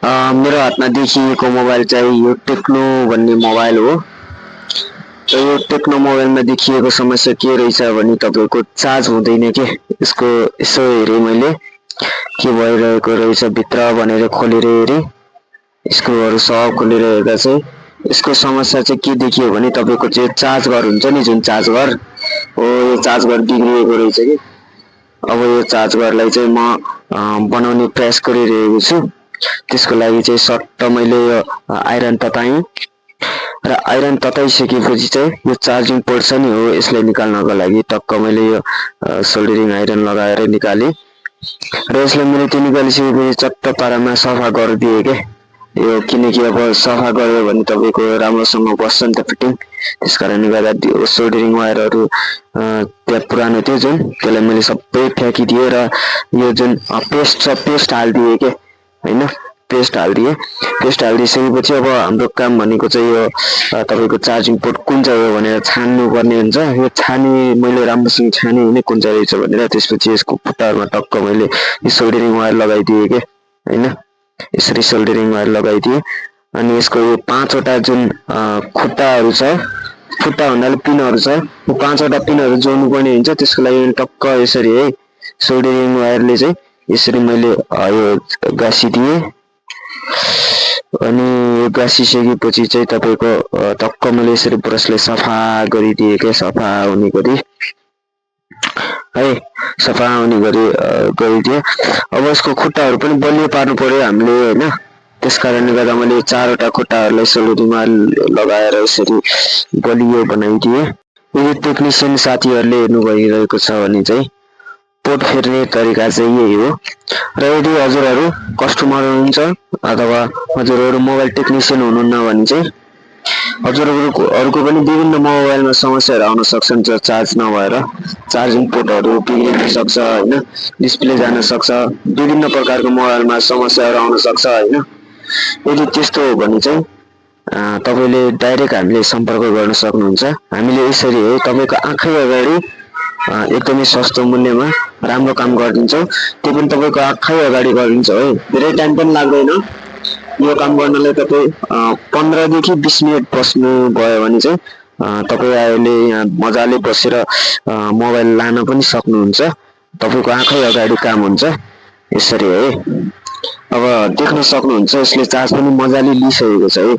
मेरो हातमा देखिएको मोबाइल चाहिँ यो टेक्नो भन्ने मोबाइल हो। र यो टेक्नो मोबाइलमा देखिएको समस्या के रहेछ भने तपाईँको चार्ज हुँदैन के। यसको यसो हेरेँ मैले के भइरहेको रहेछ भित्र भनेर खोलेर हेरेँ, स्क्रुहरू सब खोलेर हेर्दा चाहिँ यसको समस्या चाहिँ के देखियो भने तपाईँको चाहिँ चार्जर हुन्छ नि, जुन चार्जर हो यो चार्जर बिग्रिएको रहेछ कि। अब यो चार्जरलाई चाहिँ म बनाउने प्रयास गरिरहेको छु। त्यसको लागि चाहिँ सट्ट मैले यो आइरन तताएँ र आइरन तताइसकेपछि चाहिँ यो चार्जिङ पोर्ट छ नि हो यसलाई निकाल्नको लागि टक्क मैले यो सोल्डरिङ आइरन लगाएर निकालेँ र यसलाई मैले त्यो निकालिसकेपछि चट्ट पारामा सफा गरिदिएँ के यो, किनकि अब सफा गर्यो भने तपाईँको राम्रोसँग बस्छ नि त फिटिङ। त्यस कारणले गर्दा त्यो सोल्डरिङ वायरहरू त्यहाँ पुरानो थियो जुन त्यसलाई मैले सबै फ्याँकिदिएँ र यो जुन पेस्ट छ पेस्ट हालिदिएँ के होइन, पेस्ट हालिदिएँ। पेस्ट हालिदिइसकेपछि अब हाम्रो काम भनेको चाहिँ यो तपाईँको चार्जिङ पोर्ट कुन चाहिँ हो भनेर छान्नु पर्ने हुन्छ। यो छाने मैले राम्रोसँग छाने होइन कुन चाहिँ रहेछ भनेर। त्यसपछि यसको खुट्टाहरूमा टक्क मैले यो सोल्डरिङ वायर लगाइदिएँ के होइन, यसरी सोल्डरिङ वायर लगाइदिएँ। अनि यसको यो 5वटा जुन खुट्टाहरू छ, खुट्टा भन्नाले पिनहरू छ, यो 5वटा पिनहरू जोड्नु पर्ने हुन्छ। त्यसको लागि टक्क यसरी है सोल्डरिङ वायरले चाहिँ यसरी मैले यो गाँसिदिएँ। अनि यो गाँसिसकेपछि चाहिँ तपाईँको टक्क मैले यसरी ब्रसले सफा गरिदिएँ क्या, सफा हुने गरी है, सफा हुने गरी गरिदिएँ। अब यसको खुट्टाहरू पनि बलियो पार्नु पर्यो हामीले होइन। त्यस कारणले गर्दा मैले 4वटा खुट्टाहरूलाई सोल्डरिङ वायर लगाएर यसरी बलियो बनाइदिएँ। यदि टेक्निसियन साथीहरूले हेर्नु भइरहेको छ भने चाहिँ पोर्ट फेर्ने तरिका चाहिँ यही हो। र यदि हजुरहरू कस्टमर हुनुहुन्छ अथवा हजुरहरू मोबाइल टेक्निसियन हुनुहुन्न भने चाहिँ हजुरहरूको पनि विभिन्न मोबाइलमा समस्याहरू आउन सक्छन्। चार्ज नभएर चार्जिङ पोर्टहरू बिग्रिन सक्छ होइन, डिस्प्ले जान सक्छ, विभिन्न प्रकारको मोबाइलमा समस्याहरू आउन सक्छ होइन। यदि त्यस्तो हो भने चाहिँ तपाईँले डाइरेक्ट हामीले सम्पर्क गर्न सक्नुहुन्छ। हामीले यसरी है तपाईँको आँखै अगाडि एकदमै सस्तो मूल्यमा राम्रो काम गरिदिन्छौँ। त्यो पनि तपाईँको आँखै अगाडि गरिदिन्छौँ है, धेरै टाइम पनि लाग्दैन। यो काम गर्नलाई तपाईँ 15 देखि 20 मिनट बस्नु भयो भने चाहिँ तपाईँ अहिले यहाँ मजाले बसेर मोबाइल लान पनि सक्नुहुन्छ। तपाईँको आँखै अगाडि काम हुन्छ यसरी है। अब देख्न सक्नुहुन्छ यसले चार्ज पनि मजाले लिइसकेको छ है।